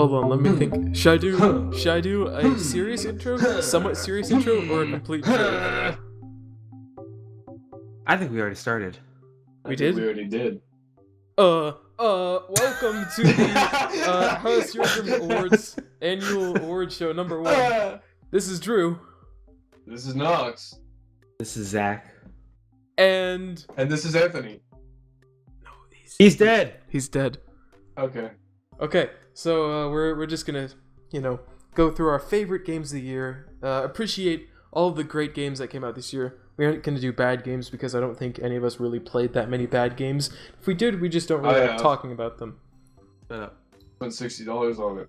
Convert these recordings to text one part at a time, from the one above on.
Hold on, let me think. Should I do a serious intro, somewhat serious intro, or a complete joke? I think we already started. We did? We already did. Welcome to the Host Yorgrim Awards annual award show number 1. This is Drew. This is Knox. This is Zack. And this is Anthony. No, He's dead. He's dead. Okay. Okay, so we're just gonna, go through our favorite games of the year, appreciate all of the great games that came out this year. We aren't gonna do bad games because I don't think any of us really played that many bad games. If we did, we just don't really like talking about them. Spent $60 on it.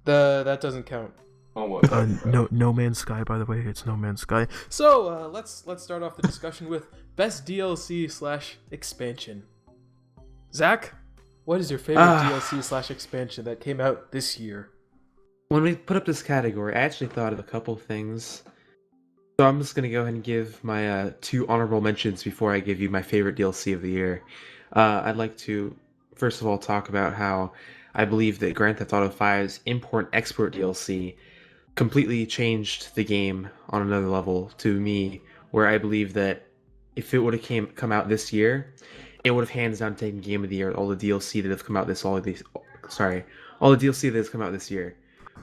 That doesn't count. Almost. No Man's Sky, by the way, it's No Man's Sky. So let's start off the discussion with best DLC/expansion. Zack, what is your favorite DLC/expansion that came out this year? When we put up this category, I actually thought of a couple things. So I'm just gonna go ahead and give my 2 honorable mentions before I give you my favorite DLC of the year. I'd like to first of all talk about how I believe that Grand Theft Auto 5's import-export DLC completely changed the game on another level to me, where I believe that if it would have come out this year, it would have hands down taken Game of the Year. All the DLC that have come out all the DLC that has come out this year.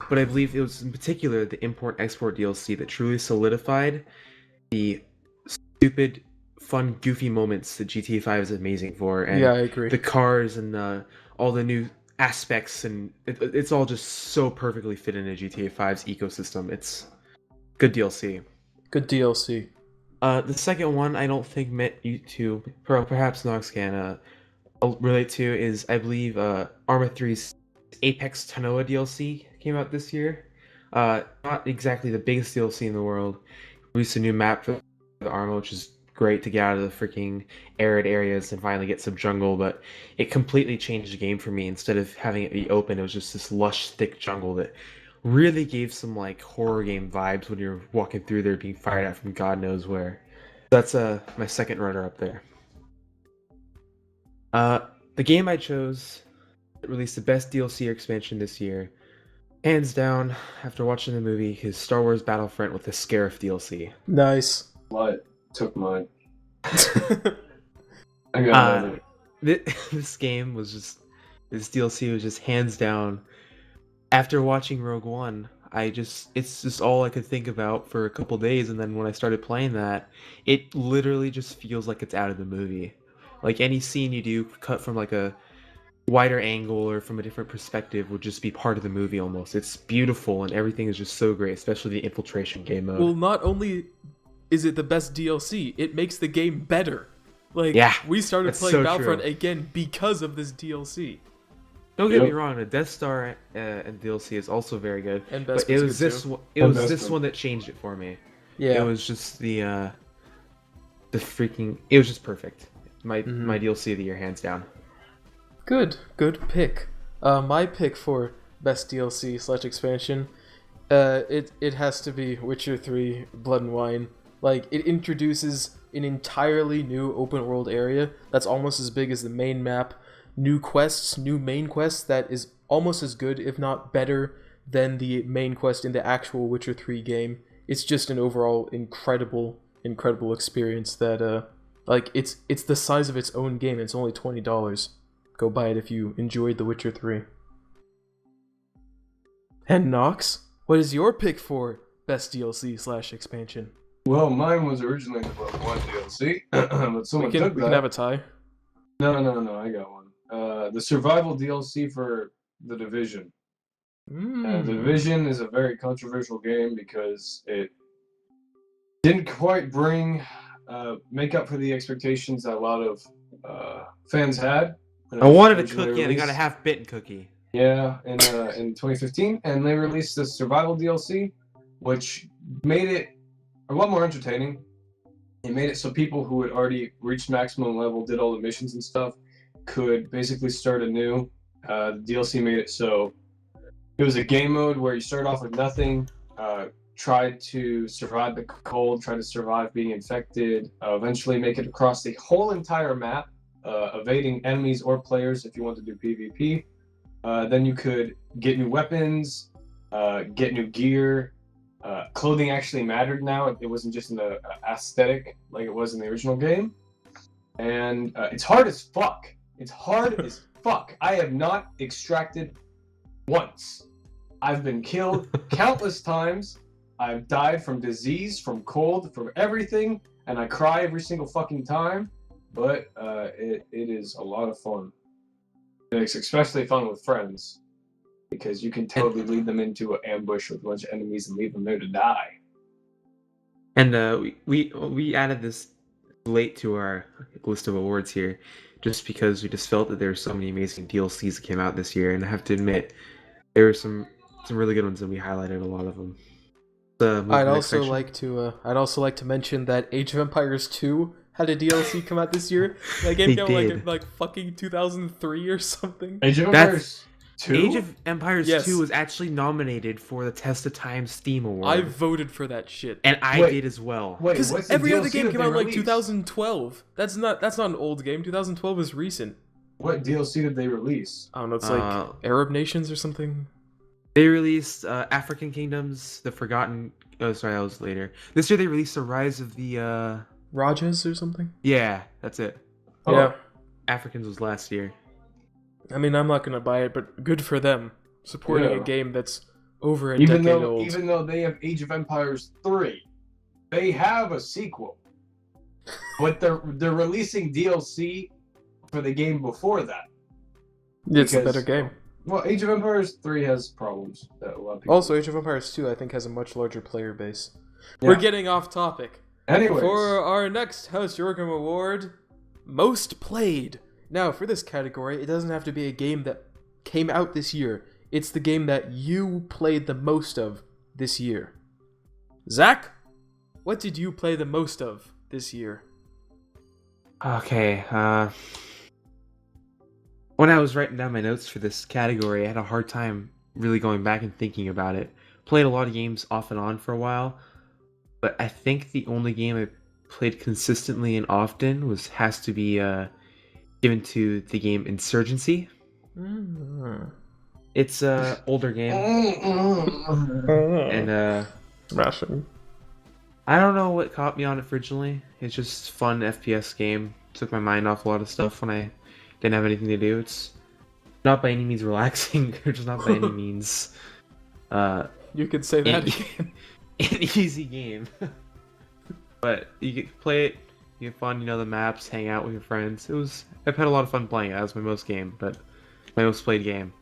But I believe it was in particular the import-export DLC that truly solidified the stupid, fun, goofy moments that GTA 5 is amazing for. And yeah, I agree. The cars and all the new aspects, and it's all just so perfectly fit into GTA 5's ecosystem. It's good DLC. Good DLC. The second one I don't think you two, perhaps Knox can relate to, is I believe Arma 3's Apex Tanoa DLC came out this year. Not exactly the biggest DLC in the world. Released a new map for the Arma, which is great to get out of the freaking arid areas and finally get some jungle, but it completely changed the game for me. Instead of having it be open, it was just this lush, thick jungle that really gave some like horror game vibes when you're walking through there being fired at from God knows where. That's my second runner up there. The game I chose that released the best DLC or expansion this year, hands down, after watching the movie, is Star Wars Battlefront with the Scarif DLC. Nice. What? Took mine. I got it. This DLC was just hands down. After watching Rogue One, it's just all I could think about for a couple days, and then when I started playing that, it literally just feels like it's out of the movie. Like any scene you do cut from like a wider angle or from a different perspective would just be part of the movie almost. It's beautiful and everything is just so great, especially the infiltration game mode. Well, not only is it the best DLC, it makes the game better. Like, yeah, we started playing Battlefront again because of this DLC. Don't get me wrong, the Death Star and DLC is also very good. And Bespin, but it was this one that changed it for me. Yeah, it was just the freaking. It was just perfect. My DLC of the year, hands down. Good pick. My pick for best DLC/expansion, it has to be Witcher 3 Blood and Wine. Like, it introduces an entirely new open world area that's almost as big as the main map. New main quests that is almost as good, if not better, than the main quest in the actual Witcher 3 game. It's just an overall incredible experience that, it's the size of its own game. It's only $20. Go buy it if you enjoyed The Witcher 3. And Knox, what is your pick for best DLC/expansion? Well, mine was originally the Rogue One DLC, but someone took that. We can have a tie. No, I got one. The survival DLC for The Division. The Division is a very controversial game because it didn't quite make up for the expectations that a lot of fans had. I wanted a cookie and I got a half-bitten cookie. Yeah, in 2015, and they released the survival DLC, which made it a lot more entertaining. It made it so people who had already reached maximum level, did all the missions and stuff, could basically start anew. The DLC made it so it was a game mode where you start off with nothing, try to survive the cold, try to survive being infected, eventually make it across the whole entire map, evading enemies or players if you want to do PvP. Then you could get new weapons, get new gear. Clothing actually mattered now. It wasn't just an aesthetic like it was in the original game. And it's hard as fuck. It's hard as fuck. I have not extracted once. I've been killed countless times. I've died from disease, from cold, from everything, and I cry every single fucking time. But it is a lot of fun. It's especially fun with friends, because you can totally lead them into an ambush with a bunch of enemies and leave them there to die. And we added this late to our list of awards here, just because we just felt that there were so many amazing DLCs that came out this year, and I have to admit, there were some really good ones, and we highlighted a lot of them. I'd also like to mention that Age of Empires 2 had a DLC come out this year. That game came out like fucking 2003 or something. Age of Empires 2? Age of Empires Yes. 2 was actually nominated for the Test of Time Steam Award. I voted for that shit. And I did as well. Wait, Because what's the every other DLC game that came they out in like released? 2012. That's not an old game. 2012 is recent. What DLC did they release? I don't know. It's like Arab nations or something. They released African Kingdoms, The Forgotten... Oh, sorry, that was later. This year they released The Rise of the... Rajas or something. Yeah, that's it. Oh. Yeah. Africans was last year. I mean, I'm not gonna buy it, but good for them supporting a game that's over a even decade though, old. Even though they have Age of Empires 3, they have a sequel. But they're releasing DLC for the game before that. It's a because- better game. Well, Age of Empires 3 has problems that a lot of people... Also, Age of Empires 2, I think, has a much larger player base. Yeah. We're getting off topic. Anyways, For our next House Yorgrim Award, Most Played. Now, for this category, it doesn't have to be a game that came out this year. It's the game that you played the most of this year. Zack, what did you play the most of this year? Okay, when I was writing down my notes for this category, I had a hard time really going back and thinking about it. Played a lot of games off and on for a while, but I think the only game I played consistently and often has to be given to the game Insurgency. It's a older game, and Smashing. I don't know what caught me on it originally. It's just fun FPS game. Took my mind off a lot of stuff when I didn't have anything to do. It's not by any means relaxing. It's not by any means You could say that again. an easy game. But you get play it, you get fun, you know the maps, hang out with your friends. I've had a lot of fun playing it. That was my most played game.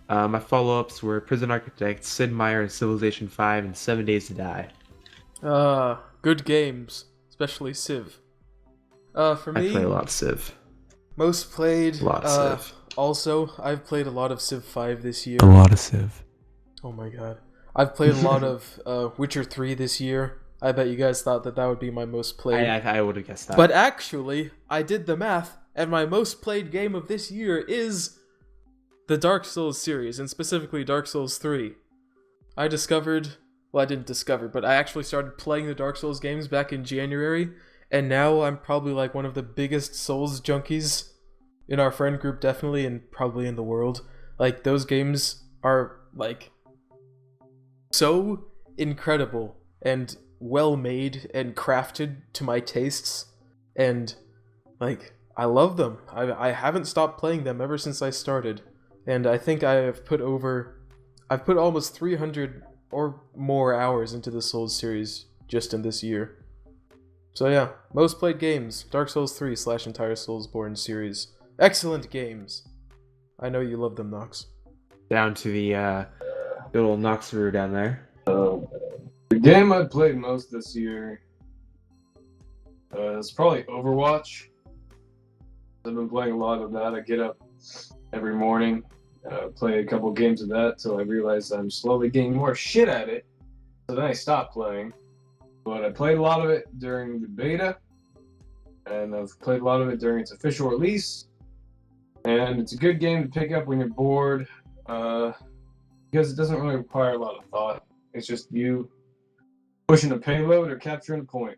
My follow-ups were Prison Architect, Sid Meier, and Civilization 5, and 7 Days to Die. Good games, especially Civ. For me, I play a lot of Civ. most played. A lot of Civ. Also, I've played a lot of Civ 5 this year. A lot of Civ. Oh my god. I've played a lot of Witcher 3 this year. I bet you guys thought that would be my most played. I would have guessed that. But actually, I did the math, and my most played game of this year is the Dark Souls series, and specifically Dark Souls 3. I didn't discover, but I actually started playing the Dark Souls games back in January, and now I'm probably like one of the biggest Souls junkies in our friend group, definitely, and probably in the world. Like, those games are, like, so incredible and well made and crafted to my tastes, and like I love them. I haven't stopped playing them ever since I started, and I think I've put almost 300 or more hours into the Souls series just in this year. So yeah, most played games, Dark Souls 3 / entire Soulsborne series. Excellent games. I know you love them, Knox. Down to the little Knox Brew down there. The game I played most this year is probably Overwatch. I've been playing a lot of that. I get up every morning, play a couple games of that till I realize I'm slowly getting more shit at it. So then I stopped playing. But I played a lot of it during the beta, and I've played a lot of it during its official release. And it's a good game to pick up when you're bored, because it doesn't really require a lot of thought. It's just you pushing a payload or capturing a point.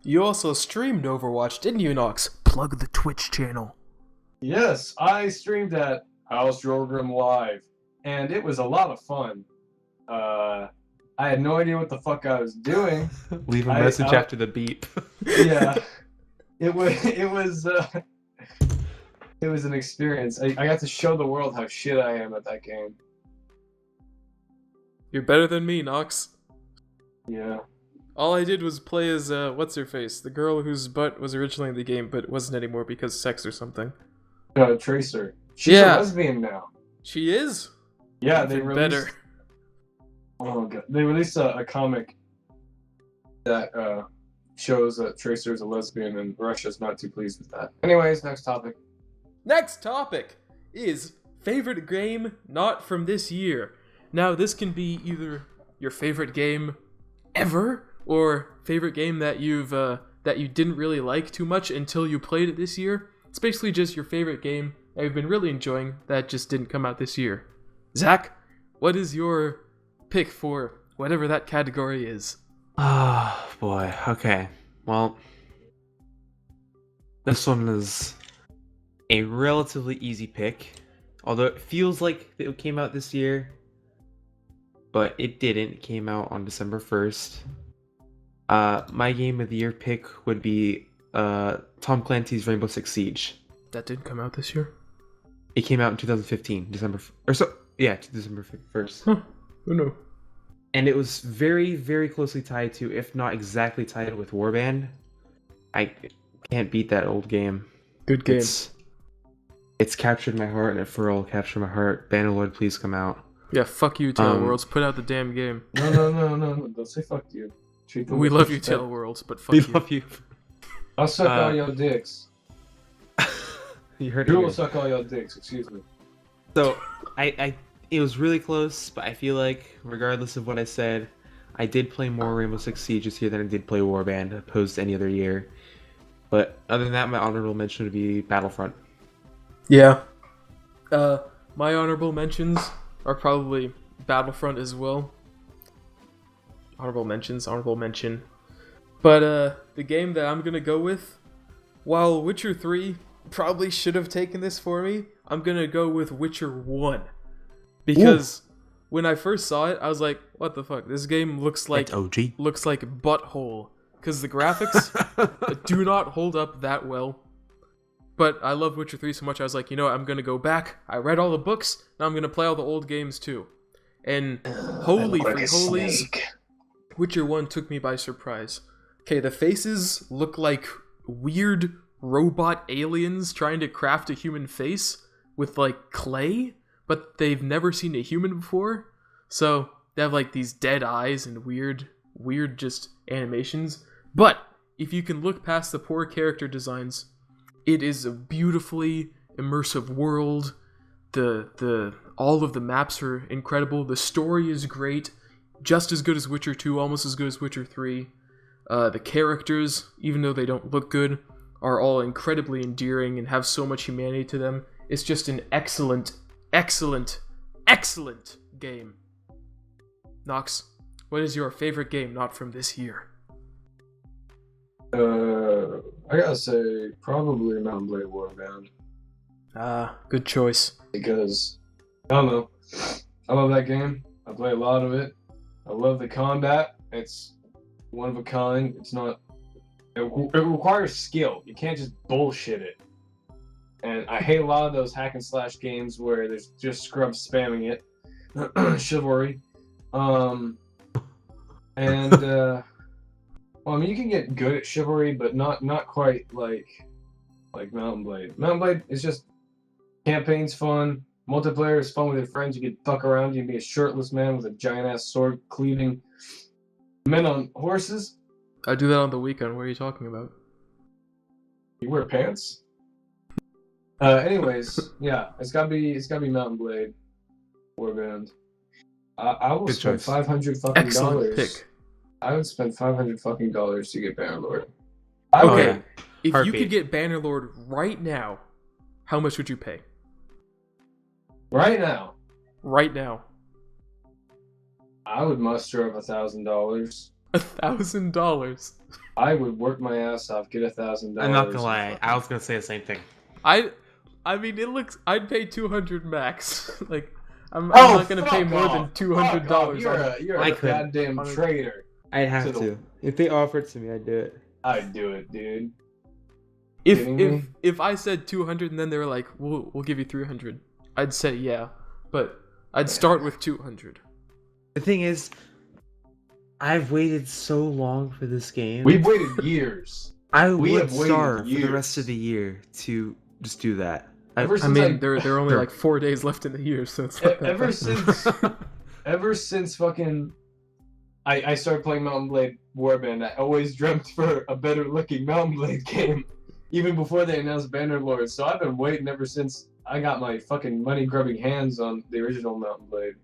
You also streamed Overwatch, didn't you, Knox? Plug the Twitch channel. Yes, I streamed that House Yorgrim Live, and it was a lot of fun. I had no idea what the fuck I was doing. Leave a message after the beep. Yeah, it was an experience. I got to show the world how shit I am at that game. You're better than me, Knox. Yeah. All I did was play as, what's her face? The girl whose butt was originally in the game, but wasn't anymore because sex or something. Tracer. She's a lesbian now. She is? Yeah, Even better. Oh god. They released a comic that shows that Tracer is a lesbian, and Russia's not too pleased with that. Anyways, next topic. Next topic is favorite game not from this year. Now, this can be either your favorite game ever, or favorite game that you didn't really like too much until you played it this year. It's basically just your favorite game that you've been really enjoying that just didn't come out this year. Zach, what is your pick for whatever that category is? Oh, boy. Okay. Well, this one is a relatively easy pick, although it feels like it came out this year, but it didn't. It came out on December 1st. My game of the year pick would be Tom Clancy's Rainbow Six Siege. That didn't come out this year? It came out in 2015, December 1st. Huh. Who knew? And it was very, very closely tied to, if not exactly tied with Warband. I can't beat that old game. Good game. It's captured my heart, and it will capture my heart. Bannerlord, please come out. Yeah, fuck you, Tail Worlds. Put out the damn game. No. Don't say fuck you. We love you, Tail Worlds, but fuck we you. love you. I'll suck all your dicks. You heard You it. will suck all your dicks, excuse me. So, it was really close, but I feel like, regardless of what I said, I did play more Rainbow Six Siege this year than I did play Warband, opposed to any other year. But other than that, my honorable mention would be Battlefront. Yeah. My honorable mentions are probably Battlefront as well. Honorable mention. But the game that I'm gonna go with, while Witcher 3 probably should have taken this for me, I'm gonna go with Witcher 1. Because when I first saw it, I was like, what the fuck? This game looks like butthole. Because the graphics do not hold up that well. But I love Witcher 3 so much, I was like, you know what, I'm gonna go back. I read all the books, now I'm gonna play all the old games too. And holy free holies, Witcher 1 took me by surprise. Okay, the faces look like weird robot aliens trying to craft a human face with like clay, but they've never seen a human before. So they have like these dead eyes and weird just animations. But if you can look past the poor character designs, it is a beautifully immersive world. All of the maps are incredible. The story is great. Just as good as Witcher 2, almost as good as Witcher 3. The characters, even though they don't look good, are all incredibly endearing and have so much humanity to them. It's just an excellent, excellent, excellent game. Knox, what is your favorite game not from this year? I gotta say, probably Mount & Blade Warband. Good choice. Because, I don't know, I love that game. I play a lot of it. I love the combat. It's one of a kind. It's not... It requires skill. You can't just bullshit it. And I hate a lot of those hack and slash games where there's just scrubs spamming it. Chivalry. Well, I mean, you can get good at Chivalry, but not quite like Mount & Blade. Mount & Blade is just... Campaign's fun. Multiplayer is fun with your friends. You can fuck around. You can be a shirtless man with a giant-ass sword cleaving men on horses. I do that on the weekend. What are you talking about? You wear pants? Anyways, yeah, it's gotta be Mount & Blade Warband. I will spend $500 fucking Excellent pick. I would spend $500 fucking to get Bannerlord. Okay, if you could get Bannerlord right now, how much would you pay? Right now. Right now. I would muster up $1,000. $1,000. I would work my ass off, get $1,000. I'm not gonna lie, I was gonna say the same thing. I mean, it looks. I'd pay 200 max. Like, I'm not gonna pay more than $200. You're a goddamn traitor. I'd have to. If they offered to me, I'd do it. I'd do it, dude. If I said 200 and then they were like, we'll give you 300, I'd say yeah, but I'd start with 200. The thing is, I've waited so long for this game. We've waited years. I would starve for the rest of the year to just do that. I mean, there are only like 4 days left in the year, so it's not that ever since fucking I started playing Mountain Blade Warband, I always dreamt for a better looking Mountain Blade game, even before they announced Bannerlord. So I've been waiting ever since I got my fucking money grubbing hands on the original Mountain Blade.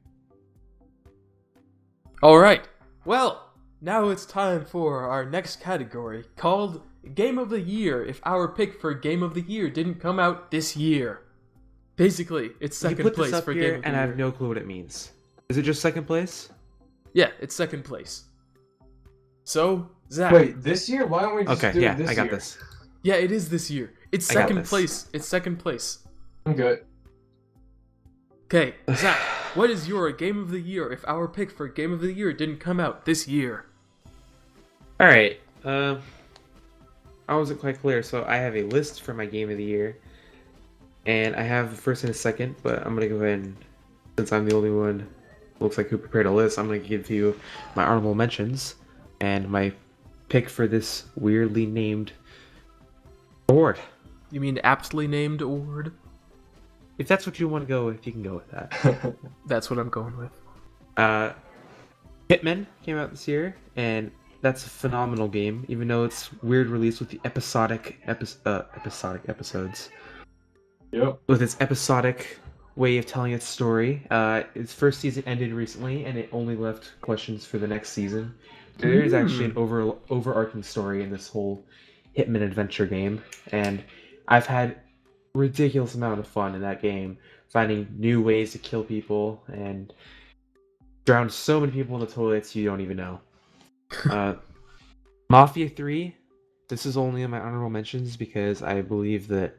All right. Well, now it's time for our next category called Game of the Year if our pick for Game of the Year didn't come out this year. Basically, it's second place for Game of the Year. And I have no clue what it means. Is it just second place? Yeah, it's second place. So, Zach. Wait, this year? Why don't we just do it this year? I got this. Yeah, it is this year. It's second place. It's second place. I'm good. Okay, Zach, what is your Game of the Year if our pick for Game of the Year didn't come out this year? Alright, I wasn't quite clear, so I have a list for my Game of the Year. And I have a first and a second, but I'm going to go ahead and, since I'm the only one, looks like who prepared a list, I'm going to give you my honorable mentions and my pick for this weirdly named award. You mean aptly named award? If that's what you want to go with, you can go with that. That's what I'm going with. Hitman came out this year, and that's a phenomenal game, even though it's weird release with the episodic episodes. Yep. With its episodic way of telling its story. Its first season ended recently, and it only left questions for the next season. There is actually an overarching story in this whole Hitman adventure game, and I've had ridiculous amount of fun in that game, finding new ways to kill people and drown so many people in the toilets you don't even know. Mafia 3, this is only in my honorable mentions because I believe that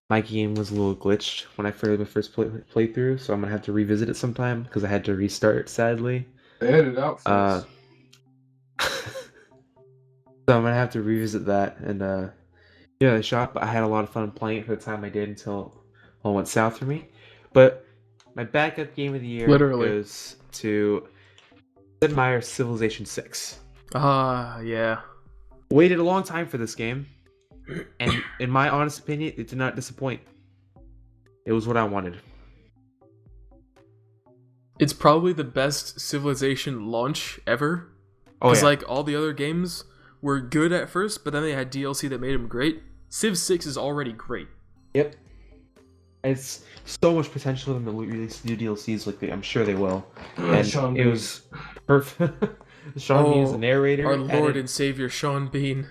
my game was a little glitched when I my first playthrough, so I'm gonna have to revisit it sometime because I had to restart, sadly. They had it out first. So I'm gonna have to revisit that and give it a shot, but I had a lot of fun playing it for the time I did until all went south for me. But my backup game of the year goes to Sid Meier's Civilization 6. Yeah. Waited a long time for this game, and in my honest opinion, it did not disappoint. It was what I wanted. It's probably the best Civilization launch ever. Because like all the other games were good at first, but then they had DLC that made them great. Civ 6 is already great. Yep. It's so much potential in the release new DLCs, like I'm sure they will. And Sean it was perfect. Sean Bean is the narrator. Our Lord and Savior, Sean Bean.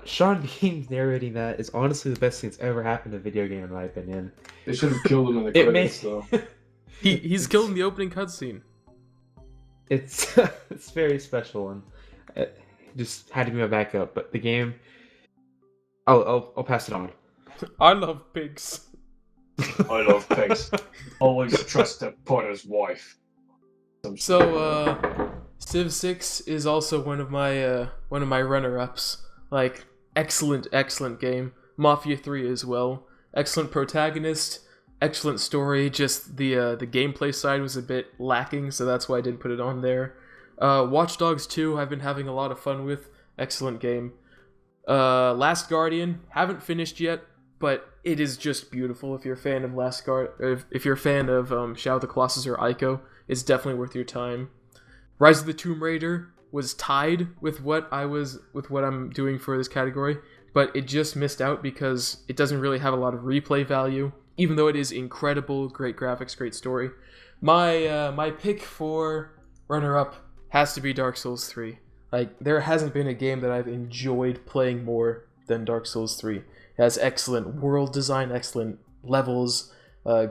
Sean Bean narrating that is honestly the best thing that's ever happened to a video game, in my opinion. They should have killed him in the credits, though. He's killed in the opening cutscene. It's it's very special, and it just had to be my backup. But the game, I'll pass it on. I love pigs. I love pigs. Always trust a Potter's wife. So, Civ 6 is also one of my runner-ups. Like, excellent game. Mafia 3 as well. Excellent protagonist, excellent story. Just the gameplay side was a bit lacking, so that's why I didn't put it on there. Watch Dogs 2, I've been having a lot of fun with. Excellent game. Last Guardian, haven't finished yet, but it is just beautiful. If you're a fan of if you're a fan of Shadow of the Colossus or Ico, it's definitely worth your time. Rise of the Tomb Raider was tied with what I'm doing for this category, but it just missed out because it doesn't really have a lot of replay value, even though it is incredible, great graphics, great story. My pick for runner-up has to be Dark Souls 3. Like, there hasn't been a game that I've enjoyed playing more than Dark Souls 3. It has excellent world design, excellent levels,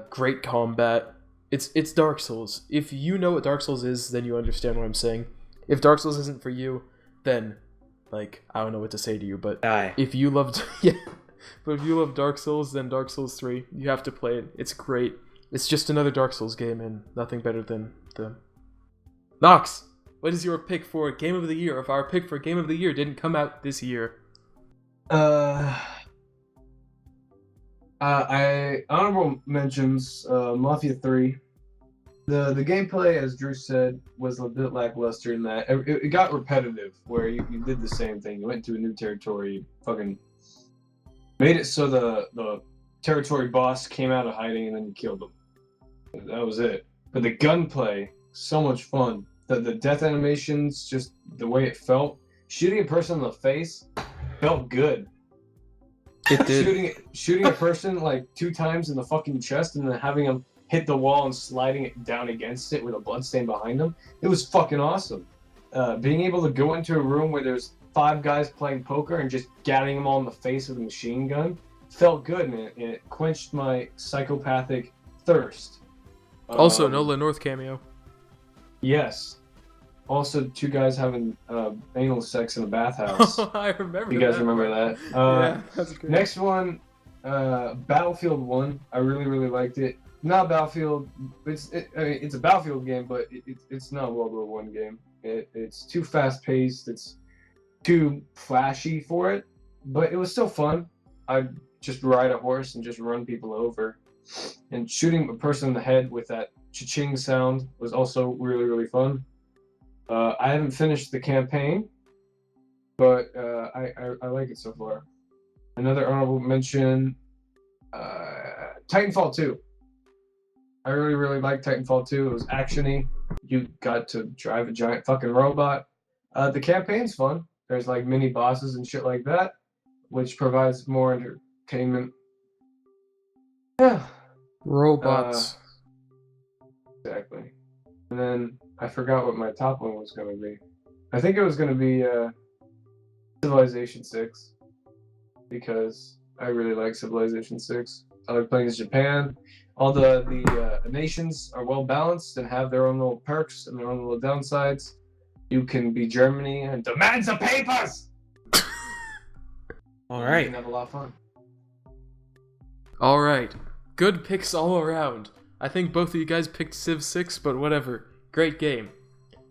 great combat. It's Dark Souls. If you know what Dark Souls is, then you understand what I'm saying. If Dark Souls isn't for you, then, like, I don't know what to say to you, but Die. If you loved But if you love Dark Souls, then Dark Souls 3, you have to play it. It's great. It's just another Dark Souls game, and nothing better than them. Knox, what is your pick for Game of the Year? If our pick for Game of the Year didn't come out this year. I honorable mentions Mafia 3. The gameplay, as Drew said, was a bit lackluster in that it got repetitive, where you did the same thing. You went to a new territory, you fucking made it so the territory boss came out of hiding, and then you killed him. That was it. But the gunplay, so much fun. The death animations, just the way it felt. Shooting a person in the face felt good. It did. Shooting a person like 2 times in the fucking chest and then having them hit the wall and sliding it down against it with a bloodstain behind them. It was fucking awesome. Being able to go into a room where there's 5 guys playing poker and just gadding them all in the face with a machine gun felt good, and it quenched my psychopathic thirst. Also, Nola North cameo. Yes. Also, 2 guys having anal sex in a bathhouse. I remember. You guys remember that? Yeah, that's good. Next one, Battlefield 1. I really liked it. Not Battlefield. It's a Battlefield game, but it's not a World War One game. It's too fast paced. It's too flashy for it, but it was still fun. I'd just ride a horse and just run people over, and shooting a person in the head with that cha-ching sound was also really fun. I haven't finished the campaign, but I like it so far. Another honorable mention, Titanfall 2. I really liked Titanfall 2. It was actiony. You got to drive a giant fucking robot. The campaign's fun. There's like mini bosses and shit like that, which provides more entertainment. Yeah. Robots. Exactly. And then I forgot what my top one was going to be. I think it was going to be Civilization 6, because I really like Civilization 6. I like playing as Japan. All the nations are well balanced and have their own little perks and their own little downsides. You can be Germany and demand the papers! All right. You can have a lot of fun. Alright. Good picks all around. I think both of you guys picked Civ 6, but whatever. Great game.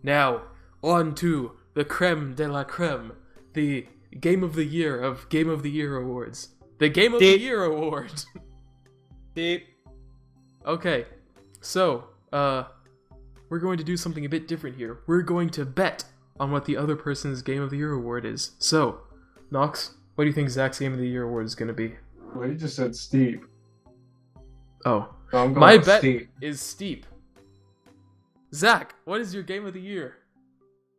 Now, on to the creme de la creme. The Game of the Year of Game of the Year awards. The Game of the Year award. Deep. Okay, so, we're going to do something a bit different here. We're going to bet on what the other person's Game of the Year award is. So, Knox, what do you think Zack's Game of the Year award is going to be? Well, you just said steep. Oh, So I'm going my with bet steep. is steep. Zack, what is your Game of the Year?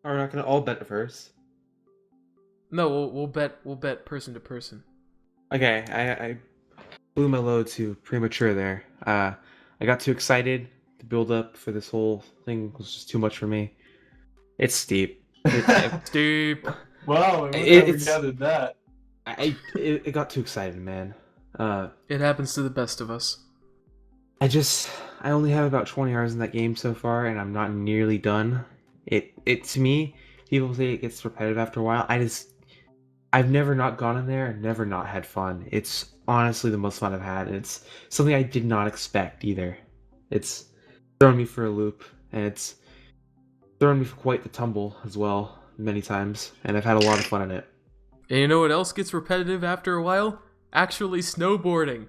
We're not gonna all bet first. No, we'll bet person to person. Okay, I blew my load too premature there. I got too excited. The build up for this whole thing was just too much for me. It's steep. Steep. Wow, we It's- gathered that. It got too excited, man. It happens to the best of us. I only have about 20 hours in that game so far, and I'm not nearly done. It to me, people say it gets repetitive after a while. I've never not gone in there and never not had fun. It's honestly the most fun I've had. It's something I did not expect either. It's thrown me for a loop, and it's thrown me for quite the tumble as well, many times, and I've had a lot of fun in it. And you know what else gets repetitive after a while? Actually snowboarding.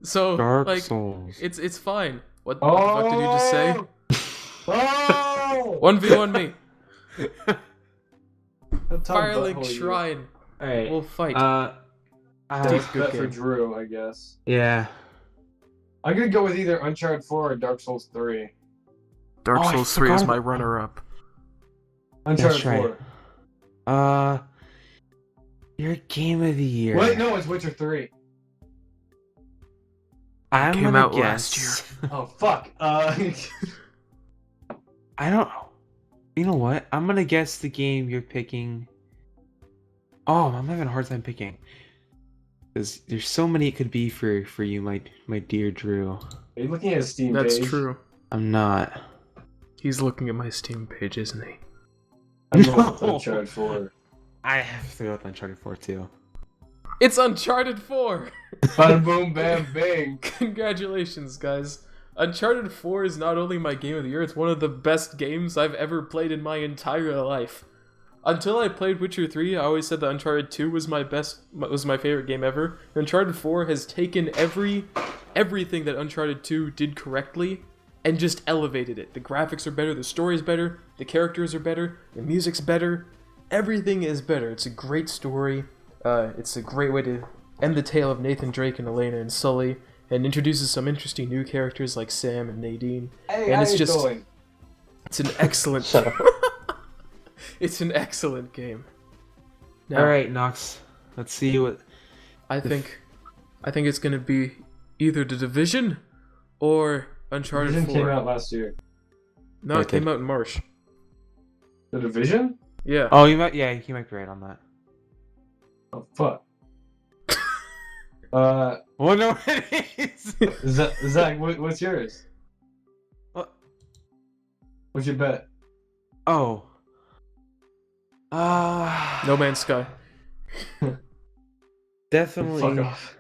So, Dark like, Souls. it's fine. What the fuck did you just say? Oh! 1v1 me. That's how Firelink butthole you Shrine. Alright. We'll fight. That's good bet for game. Drew, I guess. Yeah. I'm gonna go with either Uncharted 4 or Dark Souls 3. Dark I Souls 3 is forgot my about- runner-up. Uncharted That's right. 4. Your game of the year. Wait, no, it's Witcher 3. I'm Came gonna out guess. last Oh, fuck. I don't. You know what? I'm gonna guess the game you're picking. Oh, I'm having a hard time picking. Because there's so many it could be for you, my dear Drew. Are you looking at a Steam That's page? true. I'm not. He's looking at my Steam page, isn't he? I'm going with No. Uncharted 4. I have to go with Uncharted 4 too. It's Uncharted 4! Bada boom, bam, bang. Congratulations, guys. Uncharted 4 is not only my game of the year, it's one of the best games I've ever played in my entire life. Until I played Witcher 3, I always said that Uncharted 2 was my favorite game ever. Uncharted 4 has taken everything that Uncharted 2 did correctly and just elevated it. The graphics are better, the story is better, the characters are better, the music's better, everything is better. It's a great story. It's a great way to end the tale of Nathan Drake and Elena and Sully, and introduces some interesting new characters like Sam and Nadine. Hey, and how it's you just doing? it's an excellent it's an excellent game. Now, All right, Knox. Let's see what. I think it's gonna be either The Division or Uncharted Division 4. came out last year. No, it came out in March. The Division? Yeah. Oh, you might. Yeah, you might be right on that. Oh fuck. Well, no, it is. Zack, what's yours? What? What's your bet? Oh. No Man's Sky. Definitely. Fuck off.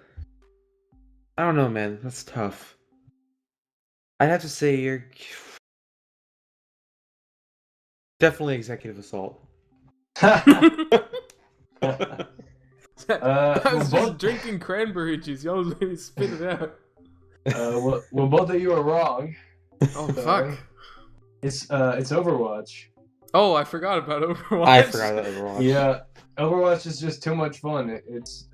I don't know, man. That's tough. I'd have to say you're definitely Executive Assault. I was well, just drinking cranberry juice. Y'all made me spit it out. well, both of you are wrong. Oh fuck. It's Overwatch. Oh, I forgot about Overwatch. I forgot that Overwatch. Yeah, Overwatch is just too much fun. It's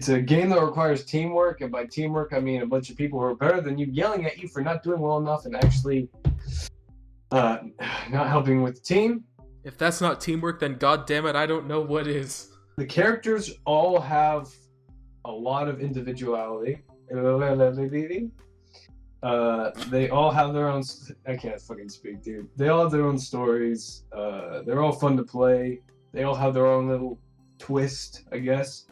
a game that requires teamwork, and by teamwork I mean a bunch of people who are better than you yelling at you for not doing well enough and actually not helping with the team. If that's not teamwork, then god damn it, I don't know what is. The characters all have a lot of individuality. They all have their own. I can't fucking speak, dude. They all have their own stories. They're all fun to play. They all have their own little twist, I guess.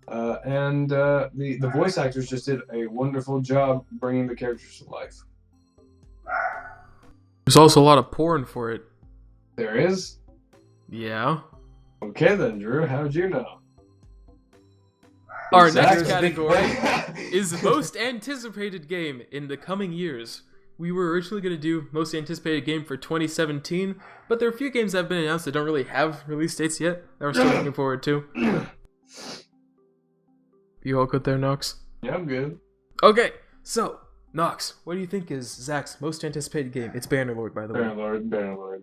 And the voice actors just did a wonderful job bringing the characters to life. There's also a lot of porn for it. There is. Yeah. Okay then, Drew. How'd you know? Our Zack's next a big category fan. is most anticipated game in the coming years. We were originally going to do most anticipated game for 2017, but there are a few games that have been announced that don't really have release dates yet that we're still looking forward to. You all good there, Knox? Yeah, I'm good. Okay, so, Knox, what do you think is Zack's most anticipated game? It's Bannerlord, by the way. Bannerlord.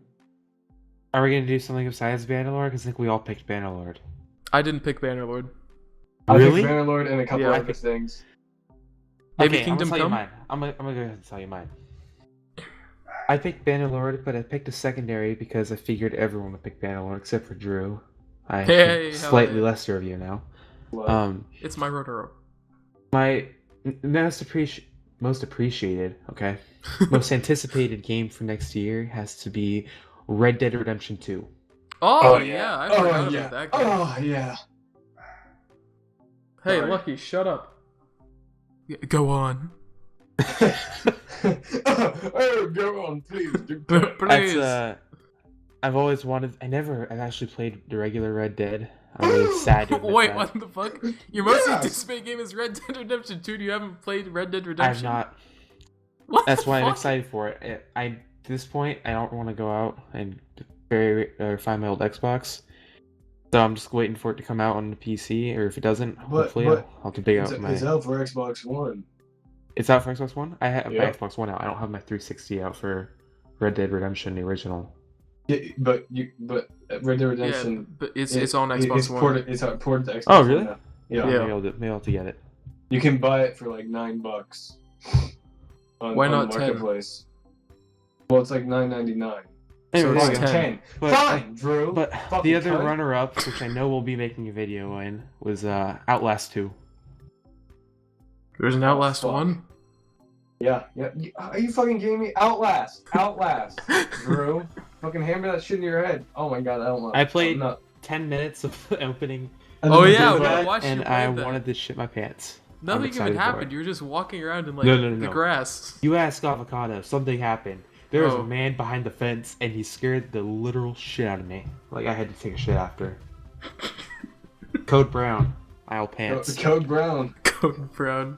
Are we gonna do something besides Bannerlord? Because I think we all picked Bannerlord. I didn't pick Bannerlord. I Really? picked Bannerlord and a couple Yeah, I other things. Maybe Okay, Kingdom I'm gonna tell Come? you mine. I'm gonna go ahead and tell you mine. I picked Bannerlord, but I picked a secondary because I figured everyone would pick Bannerlord except for Drew. I Hey, think hell slightly yeah. lesser of you now. What? It's my Rotaro. My most appreciated, okay, most anticipated game for next year has to be Red Dead Redemption 2. Oh, yeah, I forgot about that game. Oh yeah. Hey, Sorry. Lucky, shut up. Go on. Oh, go on, please. Please. That's I've always wanted. I've actually played the regular Red Dead. I'm really sad to admit Wait, that. what the fuck? Your most Yes. anticipated game is Red Dead Redemption 2. Do you haven't played Red Dead I've Redemption? not. What That's the why I'm fuck? excited for it. At this point, I don't want to go out and find my old Xbox. So I'm just waiting for it to come out on the PC, or if it doesn't, hopefully but I'll have to dig It's, out my. it's out for Xbox One. It's out for Xbox One. I have my Yeah. Xbox One out. I don't have my 360 out for Red Dead Redemption, the original. Yeah, but Red Dead Yeah, Redemption. but it's on Xbox it's One. Ported, it's ported to Xbox Oh, One really? now. Yeah. Yeah. Maybe I'll have to get it. You can buy it for like $9 on, Why on not the 10? Marketplace. Well, it's like $9.99. So Anyways, it's Fine, 10. 10. But- Fine, Drew. But Fucking the other cunt. runner-up, which I know we'll be making a video in, was Outlast 2. There's an Outlast fuck. 1? Yeah. Are you fucking kidding me? Outlast, Drew. Fucking hammer that shit in your head. Oh my god, I don't know. I played I'm not- 10 minutes of the opening, Oh, yeah, But- we that, watched you and play I that. wanted to shit my pants. I'm Nothing excited even for happened. it. You were just walking around in like No, the no. grass. You ask Avocado, something happened. There was Oh. a man behind the fence, and he scared the literal shit out of me. Like, I had to take a shit after. Code Brown. Aisle pants. Code Brown. Code Brown.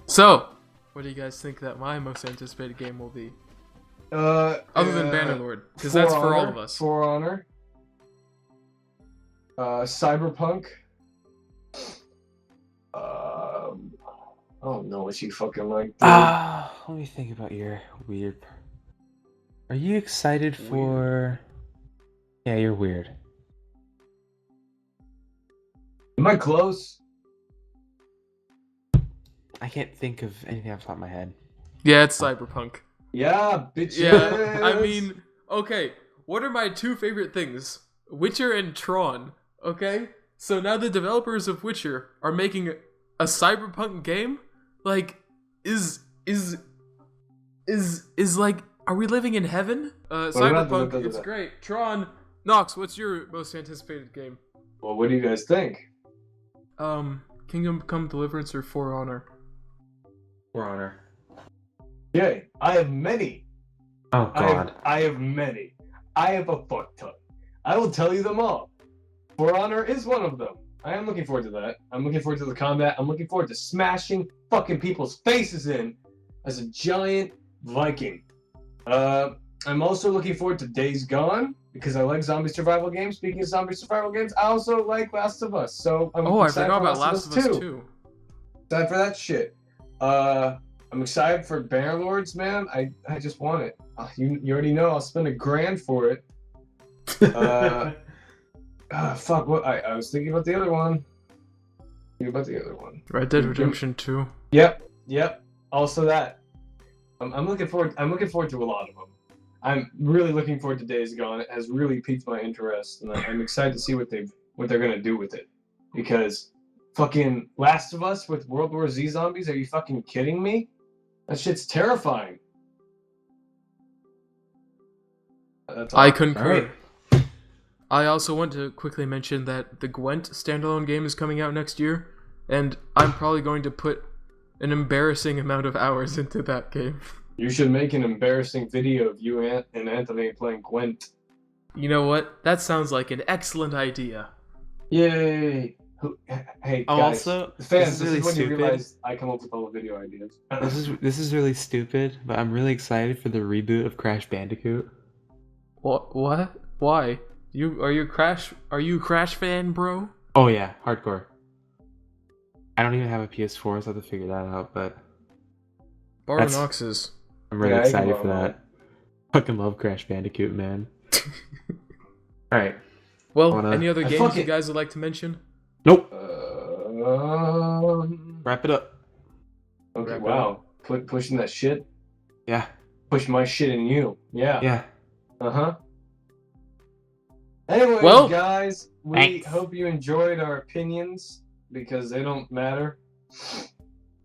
So, what do you guys think that my most anticipated game will be? Other than Bannerlord, because that's for all of us. For Honor. Cyberpunk. I don't know what you fucking like. Dude. Let me think about your weird. Are you excited for? Yeah, you're weird. Am I close? I can't think of anything off the top of my head. Yeah, it's Cyberpunk. Yeah, bitches. Yeah, I mean, okay, what are my two favorite things? Witcher and Tron, okay? So now the developers of Witcher are making a Cyberpunk game? Like, is like, are we living in heaven? Cyberpunk, it's great. Tron, Knox, what's your most anticipated game? Well, what do you guys think? Kingdom Come Deliverance or For Honor? For Honor. Yay, I have many. Oh God. I have many. I have a fuck ton. I will tell you them all. For Honor is one of them. I am looking forward to that. I'm looking forward to the combat. I'm looking forward to smashing fucking people's faces in as a giant Viking. I'm also looking forward to Days Gone because I like zombie survival games. Speaking of zombie survival games, I also like Last of Us. So I'm I excited forgot for about Last of Us 2. Excited for that shit. I'm excited for Bannerlords, man. I just want it. You already know I'll spend $1,000 for it. Fuck. What I was thinking about the other one. Red Dead Redemption 2. Yep. Also that. I'm looking forward. I'm looking forward to a lot of them. I'm really looking forward to Days Gone. It has really piqued my interest, and I'm excited to see what they're gonna do with it. Because fucking Last of Us with World War Z zombies? Are you fucking kidding me? That shit's terrifying. That's all. I concur. Right. I also want to quickly mention that the Gwent standalone game is coming out next year, and I'm probably going to put an embarrassing amount of hours into that game. You should make an embarrassing video of you and Anthony playing Gwent. You know what? That sounds like an excellent idea. Yay! Hey, guys, Also, fans, this is really when stupid. you realize I come up with all the video ideas. This is really stupid, but I'm really excited for the reboot of Crash Bandicoot. What? Why? Are you a Crash fan, bro? Oh yeah, hardcore. I don't even have a PS4, so I have to figure that out. But Borrow Knox's. I'm really Yeah, excited for that. Fucking love Crash Bandicoot, man. All right. Well, any other games you guys would like to mention? Nope. Wrap it up. Okay. Wow. Pushing that shit. Yeah. Push my shit in you. Yeah. Yeah. Anyways, guys, we thanks. hope you enjoyed our opinions because they don't matter.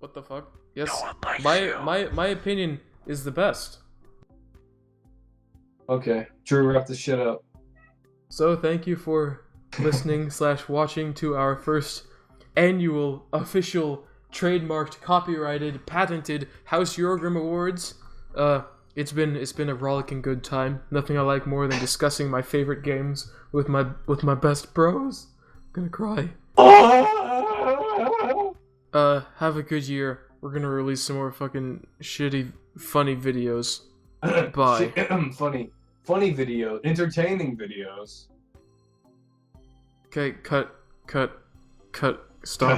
What the fuck? Yes, my opinion is the best. Okay, Drew, wrap this shit up. So thank you for listening / watching to our first annual official trademarked, copyrighted, patented House Yorgrim Awards. It's been a rollicking good time. Nothing I like more than discussing my favorite games with my best bros. I'm gonna cry. Have a good year. We're gonna release some more fucking shitty, funny videos. Bye. Funny video, entertaining videos. Okay, cut, stop.